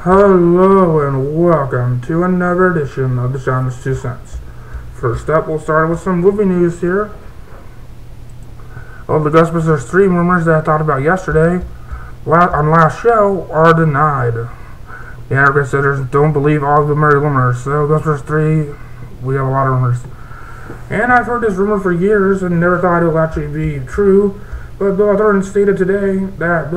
Hello and welcome to another edition of dashawns2cents. First up, we'll start with some movie news here. Well, the Ghostbusters 3 rumors that I thought about yesterday on last show are denied. The anti-Crusaders don't believe all of the rumors, so Ghostbusters 3, we have a lot of rumors. And I've heard this rumor for years and never thought it would actually be true. But Bill Thornton stated today that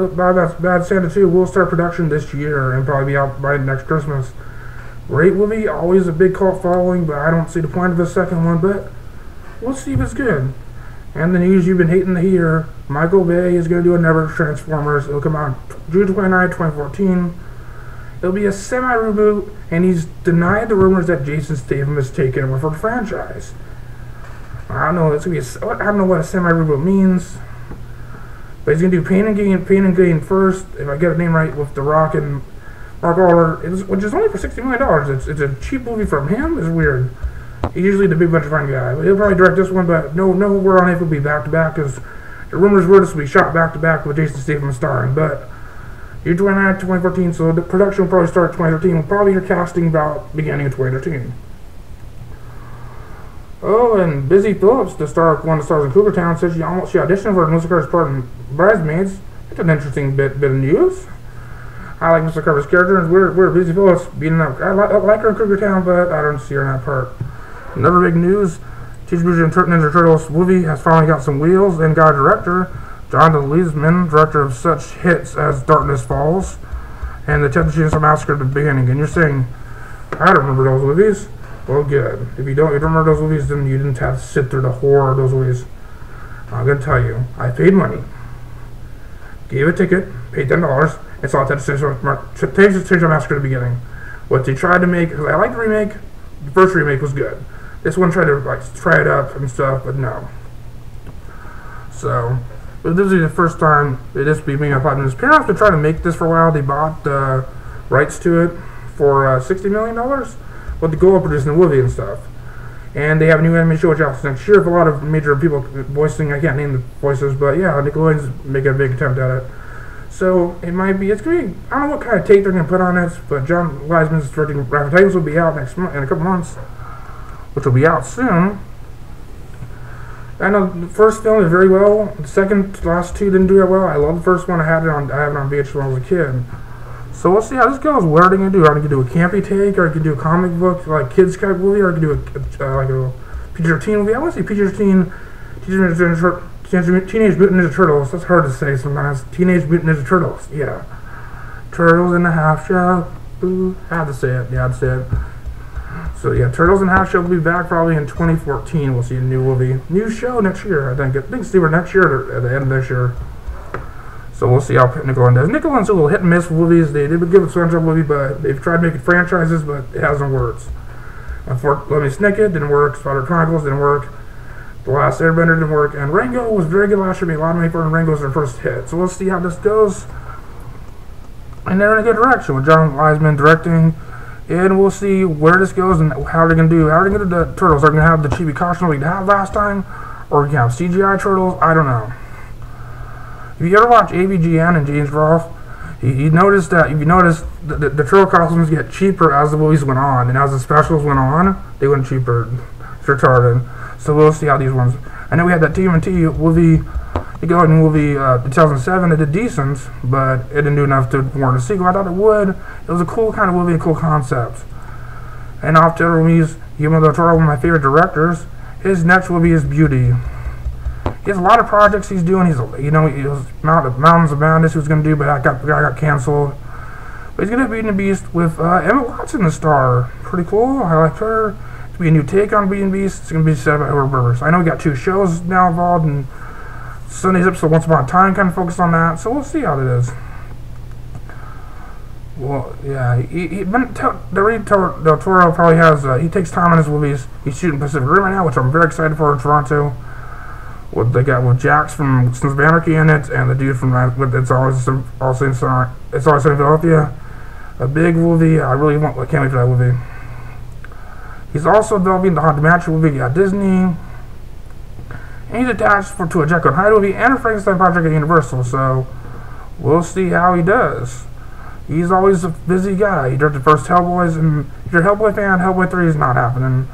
Bad Santa 2 will start production this year and probably be out by next Christmas. Great movie, always a big cult following, but I don't see the point of a second one, but we'll see if it's good. And the news you've been hating to hear, Michael Bay is going to do another Transformers. It'll come out June 29, 2014. It'll be a semi-reboot, and he's denied the rumors that Jason Statham has taken over for the franchise. I don't know, I don't know what a semi-reboot means. But he's going to do Pain and Gain first, if I get the name right, with The Rock and Mark Wahlberg, which is only for $60 million. It's a cheap movie from him. It's weird. He's usually the big bunch of fun guy. But he'll probably direct this one, but no word on if it'll be back-to-back, because the rumors were this will be shot back-to-back with Jason Statham starring. But June 29, 2014, so the production will probably start 2013. We'll probably hear casting about beginning of 2013. Oh, and Busy Phillips, one of the stars in Cougar Town, said she auditioned for Melissa Carter's part in Bridesmaids. It's an interesting bit of news. I like Melissa Carter's character, and we're Busy Phillips beating up. I like her in Cougar Town, but I don't see her in that part. Another big news: Teenage Mutant Ninja Turtles movie has finally got some wheels and got a director, Jonathan Leesman, director of such hits as Darkness Falls and the Texas Chainsaw Massacre at the beginning. And you're saying, I don't remember those movies. Well, good. If you don't remember those movies, then you didn't have to sit through the horror of those movies. I'm going to tell you, I paid money, gave a ticket, paid $10, and saw Texas Chainsaw Massacre at the beginning. What they tried to make, because I liked the remake, the first remake was good. This one tried to try it up and stuff, but no. So, this will be the first time this will be being applied. Paramount been trying to make this for a while. They bought the rights to it for $60 million. With the goal of producing the movie and stuff. And they have a new anime show which out next year with a lot of major people voicing. I can't name the voices, but yeah, Nickelodeon's making a big attempt at it. So it's gonna be, I don't know what kind of take they're gonna put on it, but John Wiseman's directing Rapid Titans will be out next month, in a couple months, which will be out soon. I know the first film did very well. The last two didn't do that well. I love the first one. I have it on VHS when I was a kid. So we'll see how this goes. What are they going to do? Are they going to do a campy take, or are they going to do a comic book, like kids type movie, or are they going to do a PG-13 movie? I want to see PG-13 Teenage Mutant Ninja Turtles. That's hard to say sometimes. Teenage Mutant Ninja Turtles. Yeah. Turtles in the Half Shell. Ooh, I had to say it. Yeah, I had to say it. So yeah, Turtles in the Half Shell will be back probably in 2014. We'll see a new movie. New show next year, I think. I think it's either next year or at the end of this year. So we'll see how Nickelodeon does. Nickelodeon's a little hit and miss with movies. They did a good SpongeBob movie, but they've tried making franchises, but it hasn't worked. Lemony Snicket didn't work. Spider Chronicles didn't work. The Last Airbender didn't work. And Rango was very good last year. Made a lot of money for it, and Rango's their first hit. So we'll see how this goes. And they're in a good direction with John Wiseman directing. And we'll see where this goes and how they're going to do. How are they going to do the Turtles? Are they going to have the chibi costume we had last time? Or are they going to have CGI Turtles? I don't know. If you ever watch AVGN and James Rolfe, you notice that the turtle costumes get cheaper as the movies went on, and as the specials went on, they went cheaper. It's retarded. So we'll see how these ones. I know we had that TMNT movie, Nickelodeon movie, 2007. It did decent, but it didn't do enough to warrant a sequel. I thought it would. It was a cool kind of movie, a cool concept. And off to other movies, Guillermo del Toro, one of my favorite directors, his next movie is Beauty. He has a lot of projects he's doing. He was Mountains of Madness he was going to do, but I got canceled. But he's going to be in the Beast with Emma Watson, the star. Pretty cool. I like her. It's be a new take on Beauty and Beast. It's going to be set by Edward Burgers. I know we got 2 shows now involved, and Sunday's episode Once Upon a Time kind of focused on that. So we'll see how it is. Well, yeah, Del Toro probably has. He takes time on his movies. He's shooting Pacific Rim right now, which I'm very excited for in Toronto. What they got with Jax from Sons of Anarchy in it, and the dude from It's Always in Philadelphia. A big movie. I can't wait for that movie. He's also developing the Haunted Mansion movie at Disney. And he's attached to a Jekyll and Hyde movie and a Frankenstein project at Universal. So we'll see how he does. He's always a busy guy. He directed the first Hellboys, and if you're a Hellboy fan, Hellboy 3 is not happening.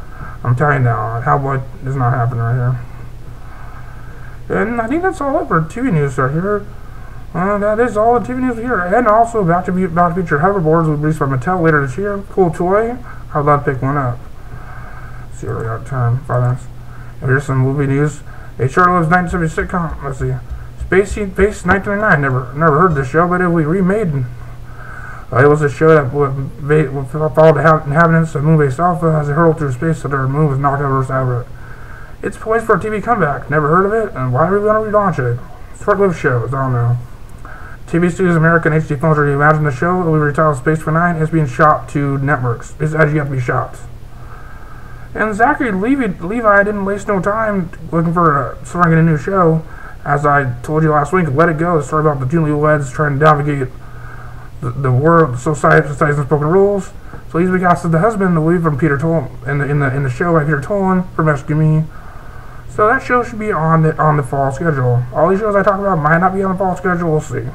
I'm telling you now, Hellboy is not happening right here. And I think that's all it for TV news right here. That is all the TV news here. And also, Back to Future hoverboards will be released by Mattel later this year. Cool toy. I'd love to pick one up. Let's see what we got time. 5 minutes. And here's some movie news. A short-lived 1970 sitcom. Let's see. Space 1999. Never heard this show, but it was remade. It was a show that followed the inhabitants of Moonbase Alpha as they hurtled through space so their moon was knocked out of orbit. It's poised for a TV comeback. Never heard of it, and why are we going to relaunch it? Short-lived shows, I don't know. TV Studios American HD Films reimagined the show. It will be retitled Space 49. It's being shopped to networks. It's actually got to be shopped. And Zachary Levi didn't waste no time looking for starting a new show. As I told you last week, Let It Go, the story about the two newlyweds trying to navigate the world, society's unspoken rules. So he's been cast as the husband, the lead from Peter Tolan in the show by Peter Tolan from Rescue Me. So that show should be on the fall schedule. All these shows I talk about might not be on the fall schedule. We'll see.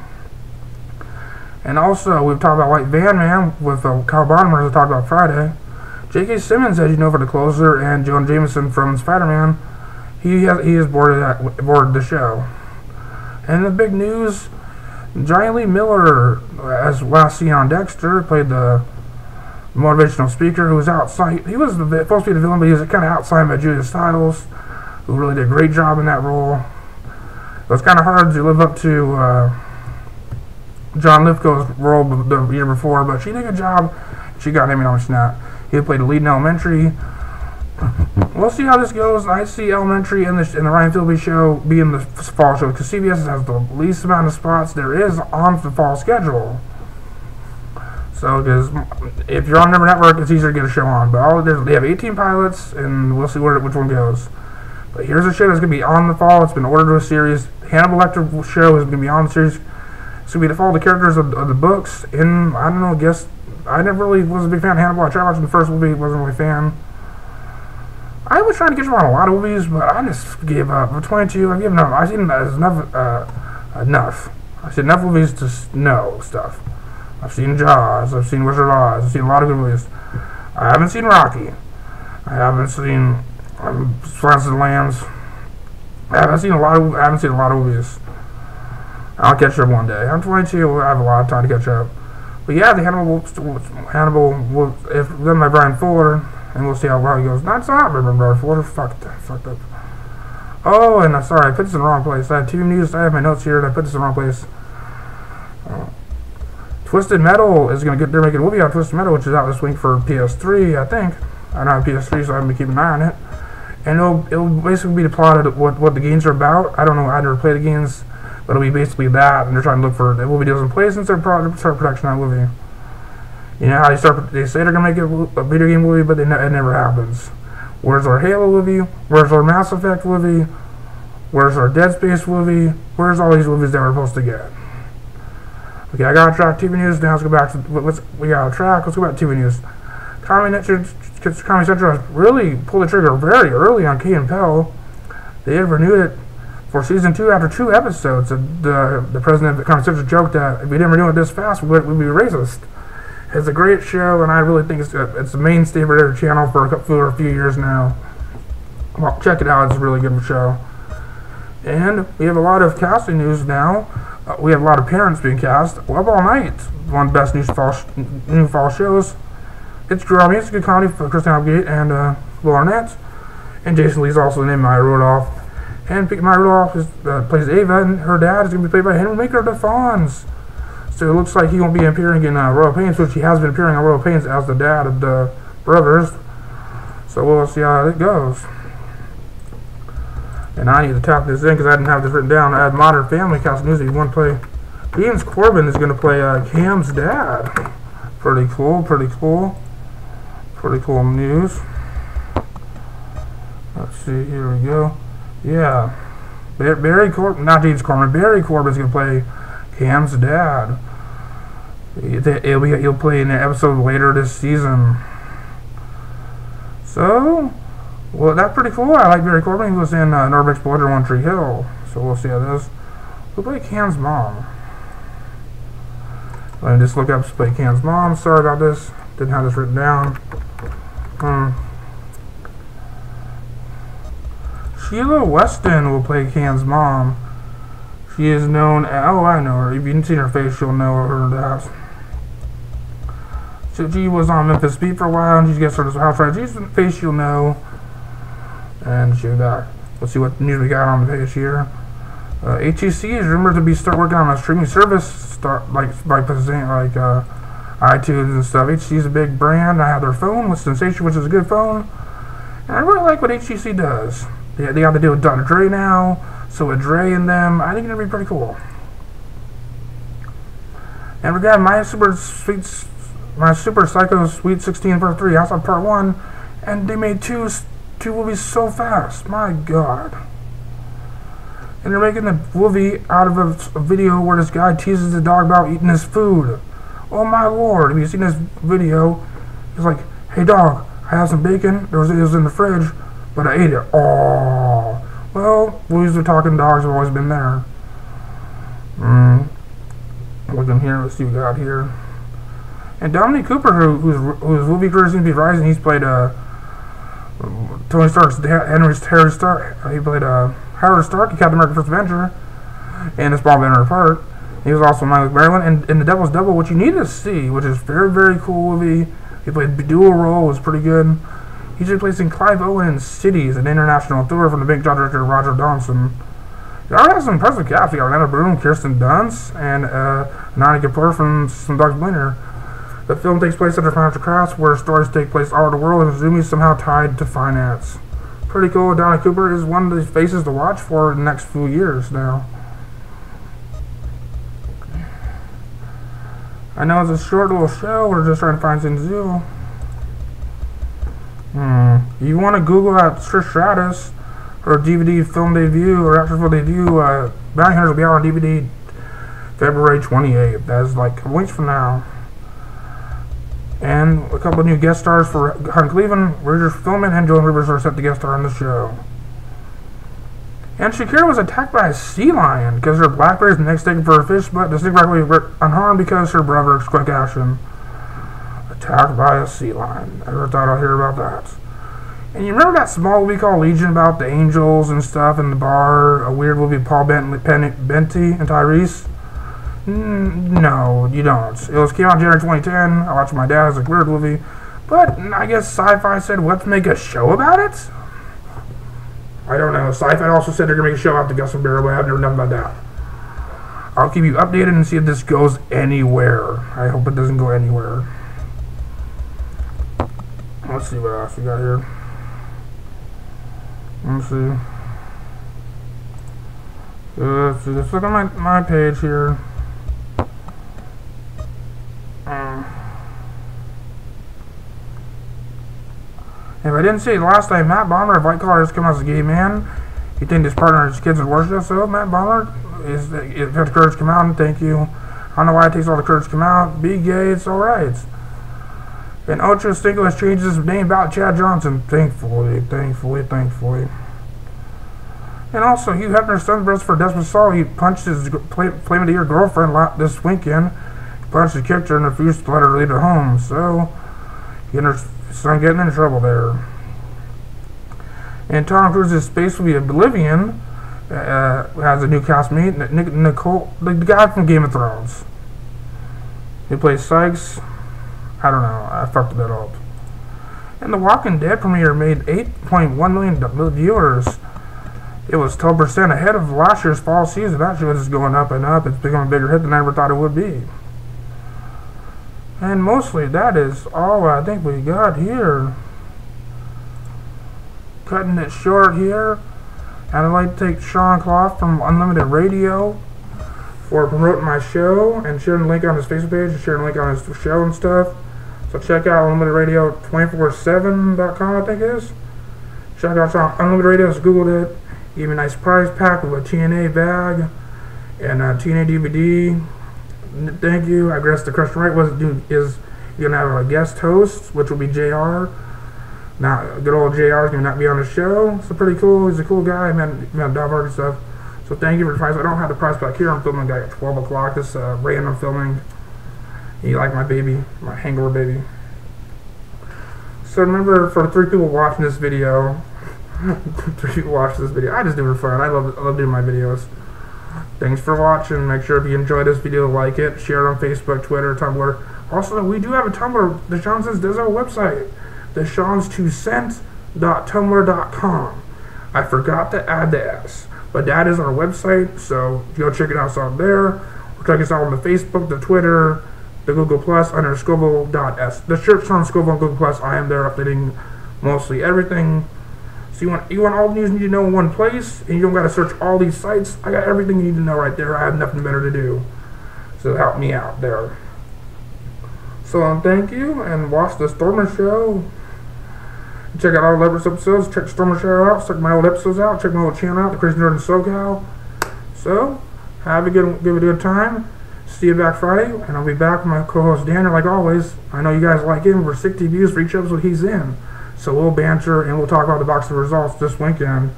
And also, we've talked about White Van Man with Kyle Bonner, as I talked about Friday. J.K. Simmons, as you know, for the closer, and Jonah Jameson from Spider-Man, he has boarded the show. And the big news, Johnny Lee Miller, as last seen on Dexter, played the motivational speaker who was outside. He was supposed to be the villain, but he was kind of outside by Julia Stiles, who really did a great job in that role. It was kind of hard to live up to John Lithgow's role the year before, but she did a good job. She got him on snap. He played the lead in Elementary. We'll see how this goes. I see Elementary in the Ryan Philby show being the fall show because CBS has the least amount of spots there is on the fall schedule. So, because if you're on Never Network, it's easier to get a show on. But they have 18 pilots, and we'll see which one goes. But here's a show that's going to be on the fall. It's been ordered to a series. Hannibal Lecter show is going to be on the series. It's going to be to follow the characters of the books. And I don't know, I never really was a big fan of Hannibal. I tried watching the first movie, wasn't really a fan. I was trying to get you on a lot of movies, but I just gave up. I'm 22, I've given up. I've seen enough. I've seen enough movies to know stuff. I've seen Jaws, I've seen Wizard of Oz, I've seen a lot of good movies. I haven't seen Rocky. I haven't seen Silence of the Lambs. I haven't seen a lot of movies. I'll catch up one day. I'm 22, I have a lot of time to catch up. But yeah, the Hannibal, if done by Brian Fuller, and we'll see how well he goes. Not Brian Fuller, fucked up. Oh, and sorry, I put this in the wrong place. I have TV news, I have my notes here, and I put this in the wrong place. Twisted Metal is going to they're making a movie on Twisted Metal, which is out this week for PS3, I think. I don't have PS3, so I haven't been keeping an eye on it. And it'll basically be the plot of what the games are about. I don't know, I never played the games, but it'll be basically that, and they're trying to look for the movie doesn't play since they're start production on a movie. You know how they say they're going to make a video game movie, but it never happens. Where's our Halo movie? Where's our Mass Effect movie? Where's our Dead Space movie? Where's all these movies that we're supposed to get? Okay, I got to track TV news. Now let's go back to we got to track. Let's go back to TV news. Comedy Central has really pulled the trigger very early on Key and Peele. They had renewed it for season 2 after 2 episodes. The president of Comedy Central joked that if we didn't renew it this fast, we'd be racist. It's a great show, and I really think it's the mainstay for their channel for a few years now. Well, check it out. It's a really good show. And we have a lot of casting news now. We have a lot of parents being cast. Love All Night, one of the best new fall shows. It's drama. It's a good comedy for Kristen Applegate and Laura Arnett. And Jason Lee's also the name Maya Rudolph. And Maya Rudolph plays Ava, and her dad is going to be played by Henry Maker DeFons. So it looks like he won't be appearing in Royal Pains, which he has been appearing on Royal Pains as the dad of the brothers. So we'll see how it goes. And I need to tap this in because I didn't have this written down. I had Modern Family cast news. One play. James Corbin is going to play Cam's dad. Pretty cool. Pretty cool news. Let's see. Here we go. Yeah. Barry Corbin, not James Corbin. Barry Corbin is going to play Cam's dad. He'll play in an episode later this season. So, well, that's pretty cool. I like Barry Corbin. He was in Norbit's Blood or One Tree Hill. So we'll see how this. Who played Cam's mom? Let me just look up Spray Can's mom. Sorry about this. Didn't have this written down. Sheila Weston will play Can's mom. She is known as, oh, I know her. If you haven't seen her face, you'll know her. That. She was on Memphis Beat for a while, and she gets sort of house right. She's the face you'll know. And she'll be back. Let's see what news we got on the page here. HEC is rumored to be start working on a streaming service, by presenting iTunes and stuff. HEC is a big brand. I have their phone with Sensation, which is a good phone, and I really like what HEC does. They got to deal with Dr. Dre now, so with Dre and them, I think it'll be pretty cool. And we got my Super Psycho Sweet 16 Part 3 outside Part 1, and they made two movies so fast. My God. And they're making the movie out of a video where this guy teases the dog about eating his food. Oh my Lord, have you seen this video? He's like, hey dog, I have some bacon, it was in the fridge, but I ate it. Oh, well, movies with talking dogs have always been there. Looking here, let's see what we got here. And Dominic Cooper, whose movie career seems to be rising, he's played Tony Stark's Harry Stark. He played Howard Stark in Captain America: First Avenger, and a small banner apart. He was also Mike Maryland and in The Devil's Double, which you need to see, which is very, very cool movie. He played a dual role, was pretty good. He's replacing Clive Owen in Cities, an international tour from the big job director Roger Donaldson. It already has some impressive cast. We got Orlando Bloom, Kirsten Dunst, and Nani Kapoor from some Dogs Winter. The film takes place under financial crafts, where stories take place all over the world, and presumably somehow tied to finance. Pretty cool. Donna Cooper is one of the faces to watch for the next few years now. I know it's a short little show. We're just trying to find things to do. You want to Google out Trish Stratus, her DVD film debut, or actual film debut. Bounty Hunters will be out on DVD February 28th. That's like a couple weeks from now. And a couple of new guest stars for Hunt Cleveland. Rogers Philman and Joan Rivers are set to guest star on the show. And Shakira was attacked by a sea lion because her blackberries the next taken for her fish, but the snake was unharmed because her brother Quick Action attacked by a sea lion. I never thought I'd hear about that. And you remember that small movie called Legion about the angels and stuff in the bar? A weird movie with Paul Benty and Tyrese? No, you don't. It came out in January 2010. I watched my dad as a weird movie. But I guess Sci-Fi said, let's make a show about it? I don't know. Sci-Fi also said they're going to make a show about the Gus and Barrel, but I've never done about that. I'll keep you updated and see if this goes anywhere. I hope it doesn't go anywhere. Let's see what else we got here. Let's see. Let's look at my page here. If I didn't say it last time, Matt Bomber of White Collar has come out as a gay man. He thanked his partner and his kids in worship. So Matt Bomber, if you have the courage to come out, and thank you. I don't know why it takes all the courage to come out. Be gay, it's alright. And Ultra Stinko has changed his name about Chad Johnson. Thankfully. And also, Hugh Hefner's son's arrested for desperate assault. He punched his Flame of the Year girlfriend this weekend. He punched and kicked her and refused to let her leave her home. So, her son getting in trouble there. And Tom Cruise's space movie Oblivion has a new castmate, Nicole, the guy from Game of Thrones. He plays Sykes. I don't know. I fucked that up. And The Walking Dead premiere made 8.1 million viewers. It was 12% ahead of last year's fall season. That show is just going up and up. It's becoming a bigger hit than I ever thought it would be. And mostly that is all I think we got here. Cutting it short here. And I'd like to thank Sean Clough from Unlimited Radio for promoting my show and sharing the link on his Facebook page and sharing the link on his show and stuff. So check out Unlimited Radio 247.com, I think it is. Check out Unlimited Radio. Just Googled it. Gave me a nice prize pack with a TNA bag and a TNA DVD. Thank you. I guess the question right is you're gonna have a guest host, which will be JR. Now, good old JR is gonna not be on the show. So pretty cool. He's a cool guy. Man, Dog and stuff. So thank you for the prize. I don't have the prize back here. I'm filming guy at 12 o'clock. This random filming. You like my baby, my hangover baby. So remember, for the 3 people watching this video, 3 people watching this video, I just do it for fun. I love doing my videos. Thanks for watching. Make sure if you enjoyed this video, like it, share it on Facebook, Twitter, Tumblr. Also, we do have a Tumblr. Dashawns2cents does have a website, dashawns2cents.tumblr.com. I forgot to add the S, but that is our website, so go check it out out there. Or check us out on the Facebook, the Twitter, the Google Plus under Scoville.s. The search on Scoville on Google Plus. I am there updating mostly everything. So you want all the news you need to know in one place, and you don't got to search all these sites. I got everything you need to know right there. I have nothing better to do. So help me out there. So thank you, and watch the Stormer Show. Check out all the latest episodes. Check Stormer Show out. Check my old episodes out. Check my old channel out, The Crazy Nerd in SoCal. So have a good time. See you back Friday, and I'll be back with my co-host Daniel, like always. I know you guys like him. We're 60 views for each episode he's in. So we'll banter, and we'll talk about the box of results this weekend.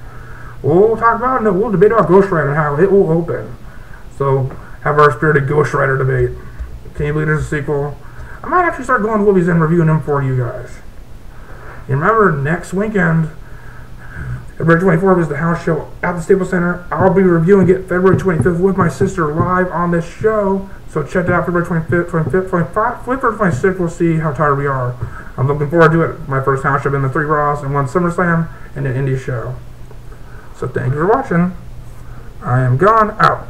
We'll debate about Ghost Rider and how it will open. So have our spirited Ghost Rider debate. Can you believe there's a sequel? I might actually start going to movies and reviewing them for you guys. And remember, next weekend, February 24th is the house show at the Staples Center. I'll be reviewing it February 25th with my sister live on this show. So check it out February 25th, 25th, 26th. We'll see how tired we are. I'm looking forward to it. My first house show in the 3 Raws and 1 SummerSlam and an indie show. So thank you for watching. I am gone out.